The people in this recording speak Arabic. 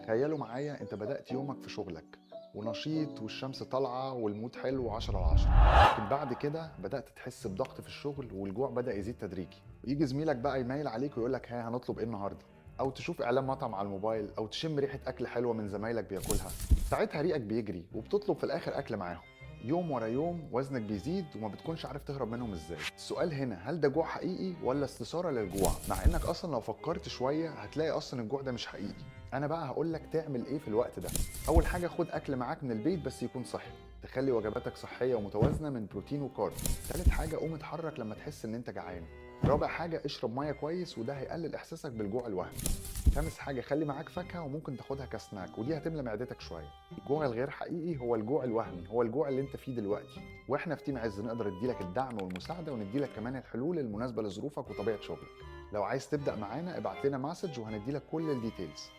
تخيلوا معايا انت بدأت يومك في شغلك ونشيط والشمس طالعة والمود حلو 10 على 10. لكن بعد كده بدأت تحس بضغط في الشغل والجوع بدأ يزيد تدريجي، ويجي زميلك بقى يميل عليك ويقول لك ها هنطلب ايه النهارده، او تشوف اعلان مطعم على الموبايل او تشم ريحة اكل حلوة من زمايلك بياكلها. ساعتها ريقك بيجري وبتطلب في الاخر اكل معاهم. يوم ورا يوم وزنك بيزيد وما بتكونش عارف تهرب منهم ازاي. السؤال هنا، هل ده جوع حقيقي ولا استثارة للجوع؟ مع انك اصلا لو فكرت شوية هتلاقي اصلا الجوع ده مش حقيقي. انا بقى هقول لك تعمل ايه في الوقت ده. اول حاجة، خد اكل معاك من البيت بس يكون صحي، تخلي وجباتك صحية ومتوازنة من بروتين وكارب. تالت حاجة، قوم اتحرك لما تحس ان انت جعان. رابع حاجة، اشرب مية كويس وده هيقلل احساسك بالجوع الوهمي. خامس حاجة، خلي معاك فاكهة وممكن تاخدها كسناك ودي هتملى معدتك شوية. الجوع الغير حقيقي هو الجوع الوهمي، هو الجوع اللي انت فيه دلوقتي. واحنا في تيم عز نقدر نديلك الدعم والمساعدة ونديلك كمان الحلول المناسبة لظروفك وطبيعة شغلك. لو عايز تبدأ معانا ابعت لنا مسج وهنديلك كل الديتيلز.